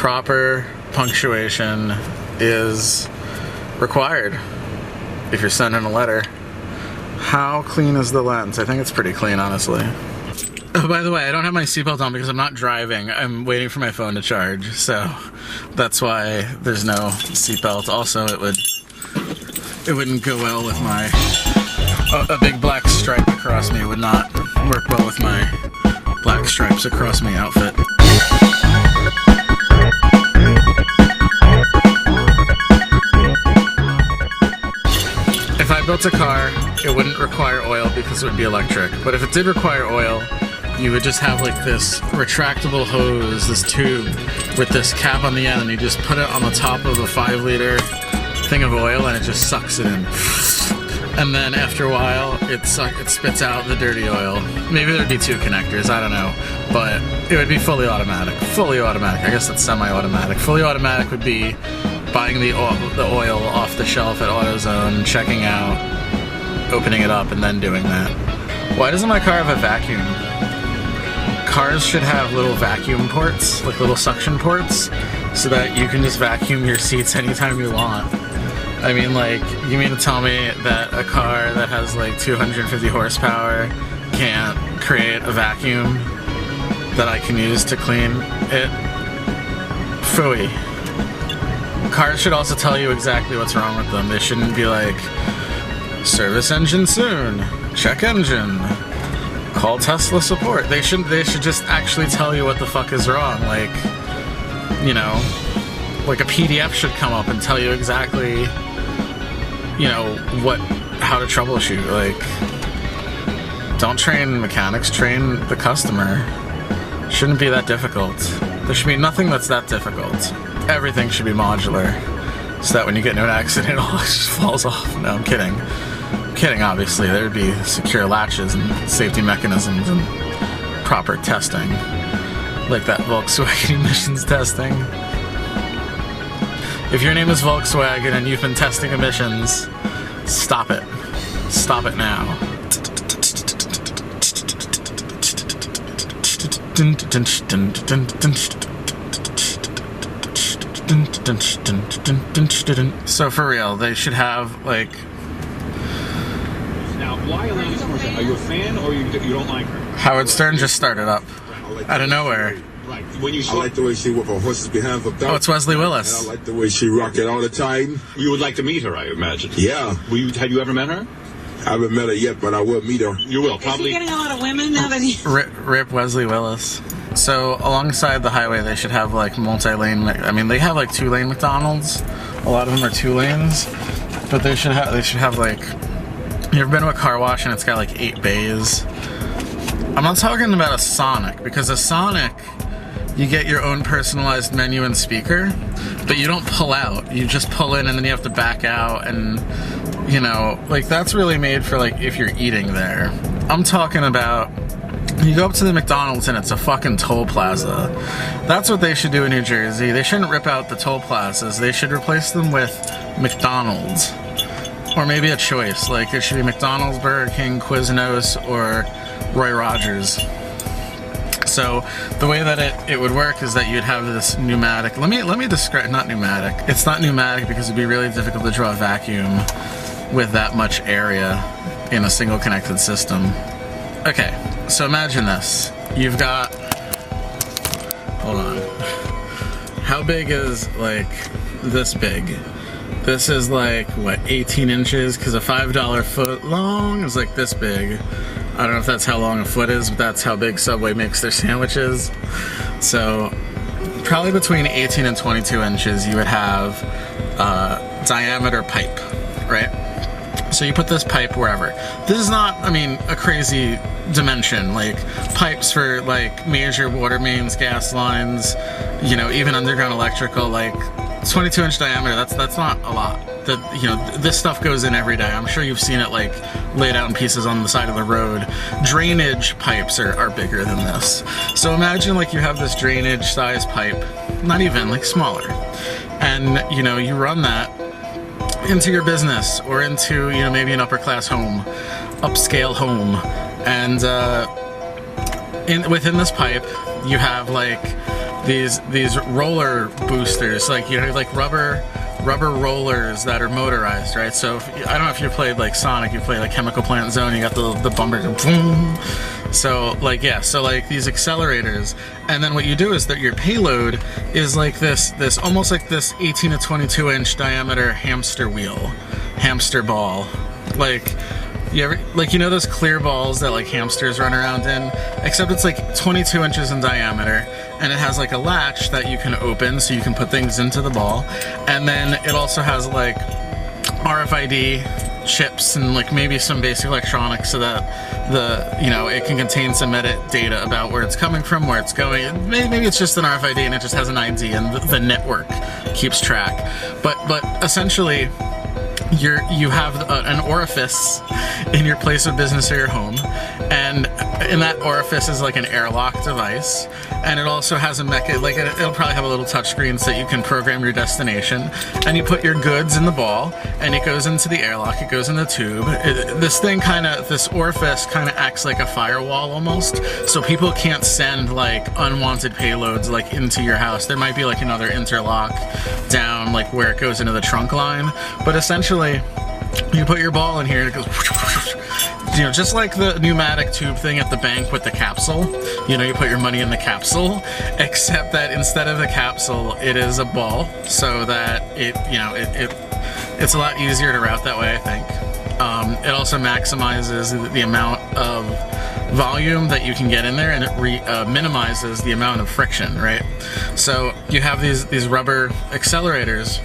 proper punctuation is required if you're sending a letter. How clean is the lens? I think it's pretty clean, honestly. Oh, by the way, I don't have my seatbelt on because I'm not driving. I'm waiting for my phone to charge, so that's why there's no seatbelt. Also, it wouldn't go well with my a big black stripe across me would not work well with my black stripes across me outfit. If I built a car, it wouldn't require oil because it would be electric. But if it did require oil, you would just have like this retractable hose, this tube with this cap on the end, and you just put it on the top of a 5-liter thing of oil and it just sucks it in. And then after a while, it spits out the dirty oil. Maybe there'd be 2 connectors, I don't know. But it would be fully automatic. Fully automatic, I guess that's semi-automatic. Fully automatic would be buying the oil off the shelf at AutoZone, checking out, opening it up, and then doing that. Why doesn't my car have a vacuum? Cars should have little vacuum ports, like little suction ports, so that you can just vacuum your seats anytime you want. I mean, like, you mean to tell me that a car that has like 250 horsepower can't create a vacuum that I can use to clean it? Phooey. Cars should also tell you exactly what's wrong with them. They shouldn't be like, service engine soon, check engine, call Tesla support. They should just actually tell you what the fuck is wrong. Like, you know, like a PDF should come up and tell you exactly, you know, how to troubleshoot. Like, don't train mechanics, train the customer. Shouldn't be that difficult. There should be nothing that's that difficult. Everything should be modular, so that when you get into an accident, it all just falls off. No, I'm kidding. I'm kidding, obviously. There would be secure latches and safety mechanisms and proper testing, like that Volkswagen emissions testing. If your name is Volkswagen and you've been testing emissions, stop it. Stop it now. So for real, they should have like. Now, why Alanis Morissette? Are you a fan or you don't like her? Howard Stern just started up out of nowhere. Like when you I like the way she whip her horses behind her back. Oh, it's Wesley Willis. And I like the way she rock it all the time. You would like to meet her, I imagine. Yeah. Have you ever met her? I haven't met her yet, but I will meet her. You will, Is probably. he getting a lot of women now that he... Rip Wesley Willis. So alongside the highway, they should have like multi-lane. I mean, they have like 2-lane McDonald's. A lot of them are 2 lanes, but they should have like. You ever been to a car wash and it's got like 8 bays? I'm not talking about a Sonic, because a Sonic, you get your own personalized menu and speaker, but you don't pull out. You just pull in and then you have to back out, and you know, like that's really made for like if you're eating there. I'm talking about, you go up to the McDonald's and it's a fucking toll plaza. That's what they should do in New Jersey. They shouldn't rip out the toll plazas. They should replace them with McDonald's. Or maybe a choice. Like it should be McDonald's, Burger King, Quiznos, or Roy Rogers. So the way that it would work is that you'd have this pneumatic. Let me describe, not pneumatic. It's not pneumatic because it'd be really difficult to draw a vacuum with that much area in a single connected system. Okay, so imagine this. You've got, hold on. How big is like this big? This is like, what, 18 inches? Because a $5 foot long is like this big. I don't know if that's how long a foot is, but that's how big Subway makes their sandwiches. So probably between 18 and 22 inches you would have diameter pipe, right? So you put this pipe wherever. This is not, I mean, a crazy dimension. Like pipes for like major water mains, gas lines, you know, even underground electrical, like 22-inch diameter, that's not a lot. That, you know, this stuff goes in every day. I'm sure you've seen it like laid out in pieces on the side of the road. Drainage pipes are bigger than this. So imagine like you have this drainage size pipe, not even, like smaller. And, you know, you run that into your business or into, you know, maybe an upper class home, upscale home. And within this pipe, you have like these roller boosters, like like rubber rollers that are motorized, right? So I don't know if you played like Sonic, you played like Chemical Plant Zone, you got the bumper boom. So like so like these accelerators, and then what you do is that your payload is like this almost like this 18 to 22 inch diameter hamster ball, like. You know those clear balls that like hamsters run around in, except it's like 22 inches in diameter, and it has like a latch that you can open so you can put things into the ball, and then it also has like RFID chips and like maybe some basic electronics so that it can contain some metadata about where it's coming from, where it's going. Maybe it's just an RFID and it just has an ID and the network keeps track. But essentially, you have an orifice in your place of business or your home, and in that orifice is like an airlock device, and it also has a it'll probably have a little touch screen so that you can program your destination, and you put your goods in the ball and it goes into the airlock, it goes in the tube. This orifice kind of acts like a firewall almost, so people can't send like unwanted payloads like into your house. There might be like another interlock down like where it goes into the trunk line, but essentially you put your ball in here and it goes just like the pneumatic tube thing at the bank with the capsule. You put your money in the capsule, except that instead of the capsule it is a ball, so that it's a lot easier to route that way, I think. It also maximizes the amount of volume that you can get in there, and it minimizes the amount of friction, right? So you have these rubber accelerators,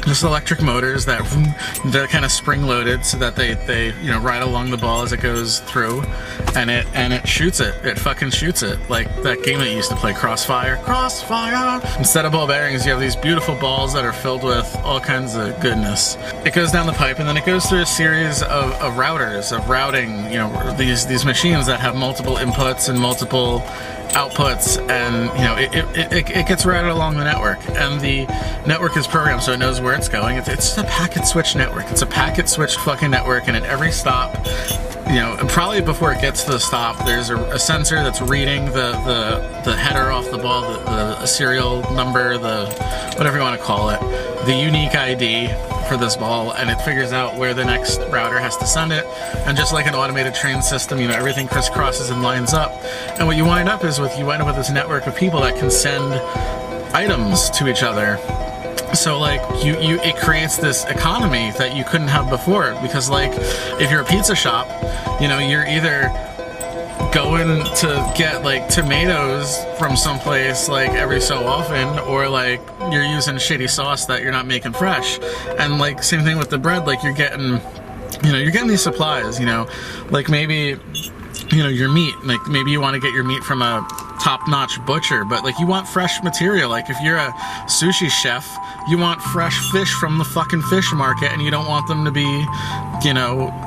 just electric motors they're kind of spring-loaded so that they ride along the ball as it goes through, and it shoots it. It fucking shoots it like that game that you used to play, Crossfire. Instead of ball bearings, you have these beautiful balls that are filled with all kinds of goodness. It goes down the pipe, and then it goes through a series of routers, of routing. These machines that have multiple inputs and multiple outputs, and it gets routed along the network, and the network is programmed so it knows where it's going. It's a packet switch network. It's a packet switch fucking network, and at every stop, probably before it gets to the stop, there's a sensor that's reading the header off the ball, the serial number, the whatever you want to call it, the unique ID for this ball, and it figures out where the next router has to send it. And just like an automated train system, everything crisscrosses and lines up. And what you wind up with this network of people that can send items to each other. So like it creates this economy that you couldn't have before, because like if you're a pizza shop, you're either going to get like tomatoes from someplace like every so often, or like you're using shitty sauce that you're not making fresh. And like same thing with the bread, like you're getting these supplies, like maybe your meat, like maybe you want to get your meat from a top-notch butcher, but like you want fresh material. Like if you're a sushi chef, you want fresh fish from the fucking fish market, and you don't want them to be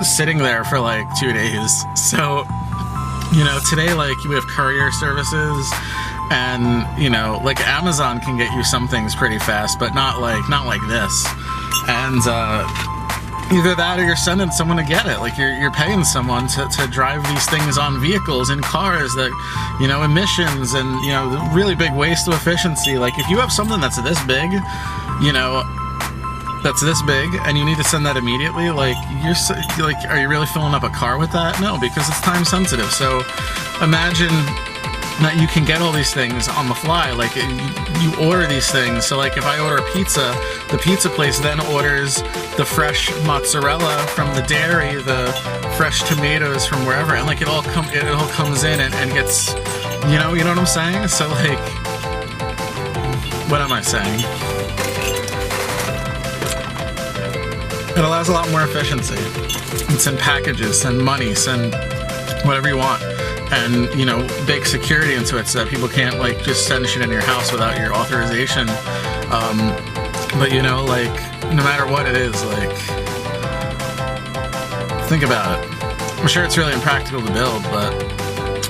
sitting there for like 2 days. So today, like, we have courier services, and like Amazon can get you some things pretty fast, but not like this. And either that, or you're sending someone to get it. Like you're paying someone to drive these things on vehicles, in cars that emissions and the really big waste of efficiency. Like if you have something that's this big, and you need to send that immediately, like are you really filling up a car with that? No, because it's time sensitive. So imagine that you can get all these things on the fly. Like you order these things. So like if I order a pizza, the pizza place then orders the fresh mozzarella from the dairy, the fresh tomatoes from wherever, and like it all comes in and gets, you know what I'm saying? So like, what am I saying? It allows a lot more efficiency. And send packages, send money, send whatever you want, and bake security into it so that people can't like just send shit in your house without your authorization. But like no matter what it is, like think about it. I'm sure it's really impractical to build, but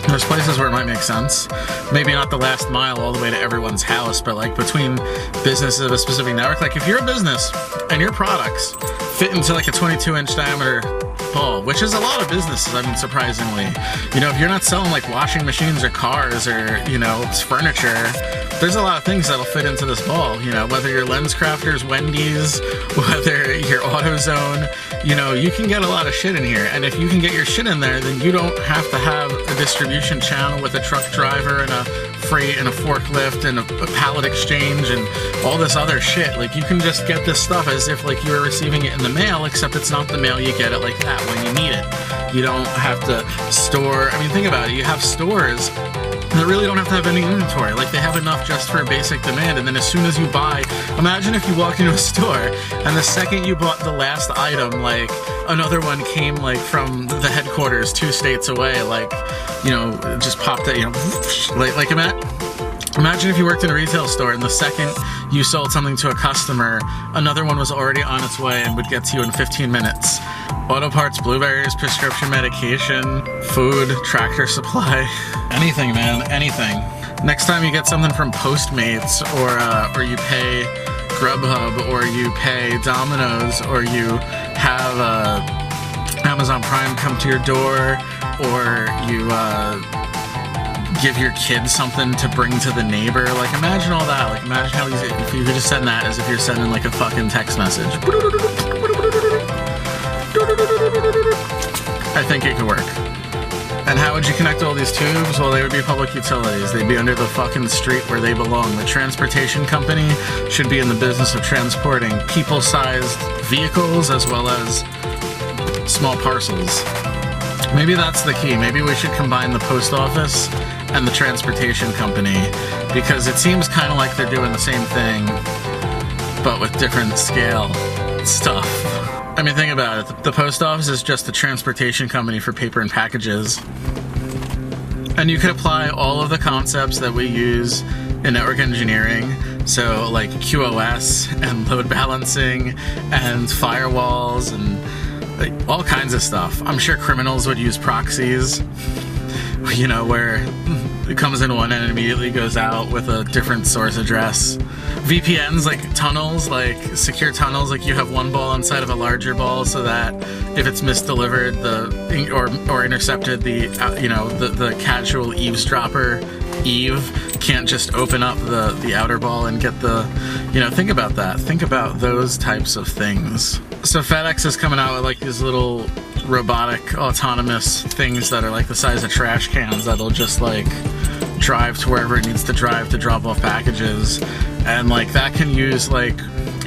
There's places where it might make sense. Maybe not the last mile all the way to everyone's house, but like between businesses of a specific network. Like if you're a business and your products fit into like a 22-inch diameter ball, which is a lot of businesses, I mean, surprisingly. You know, if you're not selling like washing machines or cars or, you know, furniture, there's a lot of things that'll fit into this ball. You know, whether you're Lens Crafters, Wendy's, whether you're AutoZone, you know, you can get a lot of shit in here. And if you can get your shit in there, then you don't have to have a distribution channel with a truck driver and a freight and a forklift and a pallet exchange and all this other shit. Like, you can just get this stuff as if like you were receiving it in the mail, except it's not the mail. You get it like that when you need it. You don't have to store. I mean, think about it. You have stores that really don't have to have any inventory. Like, they have enough just for basic demand, and then as soon as you buy, imagine if you walked into a store and the second you bought the last item, like another one came like from the headquarters 2 states away, like, you know, it just popped out, you know, like imagine if you worked in a retail store and the second you sold something to a customer, another one was already on its way and would get to you in 15 minutes. Auto parts, blueberries, prescription medication, food, tractor supply, anything, man, anything. Next time you get something from Postmates or you pay Grubhub or you pay Domino's or you have Amazon Prime come to your door or you give your kids something to bring to the neighbor. Like, imagine all that. Like, imagine how easy if you could just send that as if you're sending like a fucking text message. I think it could work. And how would you connect all these tubes? Well, they would be public utilities. They'd be under the fucking street where they belong. The transportation company should be in the business of transporting people-sized vehicles as well as small parcels. Maybe that's the key. Maybe we should combine the post office and the transportation company, because it seems kind of like they're doing the same thing but with different scale stuff. I mean, think about it. The post office is just a transportation company for paper and packages. And you could apply all of the concepts that we use in network engineering, so like QoS and load balancing and firewalls and like all kinds of stuff. I'm sure criminals would use proxies, you know, where it comes in one end and immediately goes out with a different source address. VPNs, like tunnels, like secure tunnels, like you have one ball inside of a larger ball so that if it's misdelivered or intercepted, the casual eavesdropper Eve can't just open up the outer ball and get the, you know, think about that. Think about those types of things. So FedEx is coming out with like these little robotic autonomous things that are like the size of trash cans that'll just like drive to wherever it needs to drive to drop off packages. And like that can use like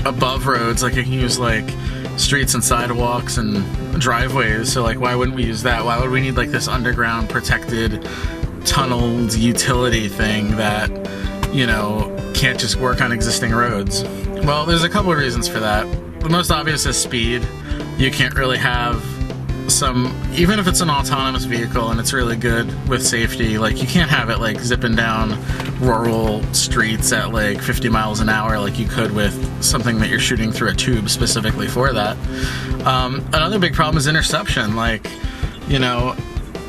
above roads, like it can use like streets and sidewalks and driveways. So like, why wouldn't we use that? Why would we need like this underground protected tunneled utility thing that, you know, can't just work on existing roads? Well, there's a couple of reasons for that. The most obvious is speed. You can't really have even if it's an autonomous vehicle and it's really good with safety, like you can't have it like zipping down rural streets at like 50 miles an hour like you could with something that you're shooting through a tube specifically for that. Another big problem is interception. Like, you know,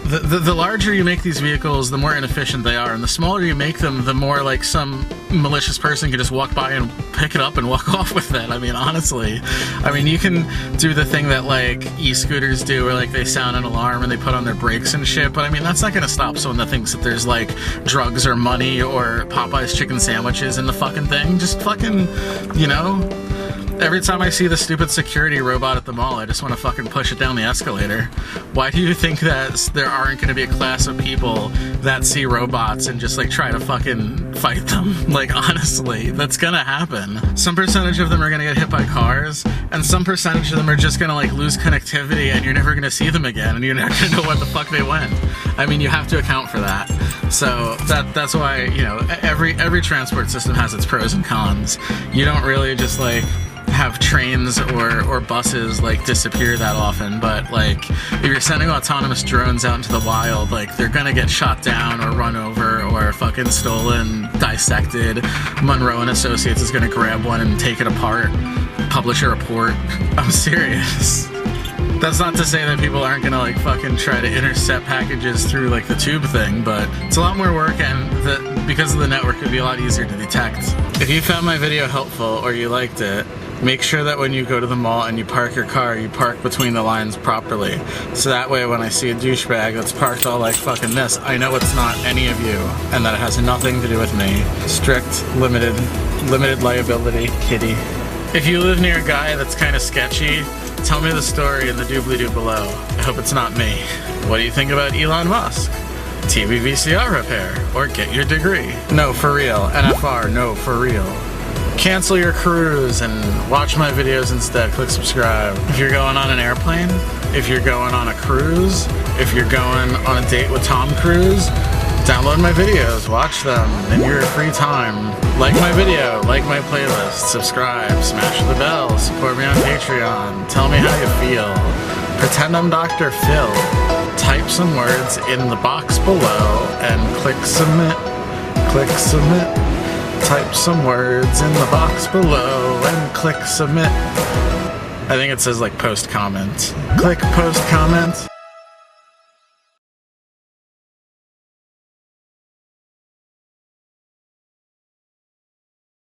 the larger you make these vehicles, the more inefficient they are, and the smaller you make them, the more like some malicious person can just walk by and pick it up and walk off with it. I mean, honestly, I mean, you can do the thing that like e-scooters do, where like they sound an alarm and they put on their brakes and shit, but I mean, that's not gonna stop someone that thinks that there's like drugs or money or Popeye's chicken sandwiches in the fucking thing. Just fucking, you know, every time I see the stupid security robot at the mall, I just want to fucking push it down the escalator. Why do you think that there aren't going to be a class of people that see robots and just like try to fucking fight them? Like, honestly, that's gonna happen. Some percentage of them are gonna get hit by cars, and some percentage of them are just gonna like lose connectivity and you're never gonna see them again and you're not gonna know where the fuck they went. I mean, you have to account for that. So that's why, you know, every transport system has its pros and cons. You don't really just like have trains or buses like disappear that often, but like if you're sending autonomous drones out into the wild, like they're gonna get shot down or run over or fucking stolen, dissected. Monroe and Associates is gonna grab one and take it apart, publish a report. I'm serious. That's not to say that people aren't gonna like fucking try to intercept packages through like the tube thing, but it's a lot more work, and because of the network it'd be a lot easier to detect. If you found my video helpful or you liked it, make sure that when you go to the mall and you park your car, you park between the lines properly. So that way when I see a douchebag that's parked all like fucking this, I know it's not any of you and that it has nothing to do with me. Strict, limited liability, kitty. If you live near a guy that's kind of sketchy, tell me the story in the doobly-doo below. I hope it's not me. What do you think about Elon Musk? TV VCR repair, or get your degree. No, for real. NFR, no, for real. Cancel your cruise and watch my videos instead. Click subscribe. If you're going on an airplane, if you're going on a cruise, if you're going on a date with Tom Cruise, download my videos, watch them in your free time. Like my video, like my playlist, subscribe, smash the bell, support me on Patreon, tell me how you feel. Pretend I'm Dr. Phil. Type some words in the box below and click submit. Click submit. Type some words in the box below and click submit. I think it says like post comment. Click post comment.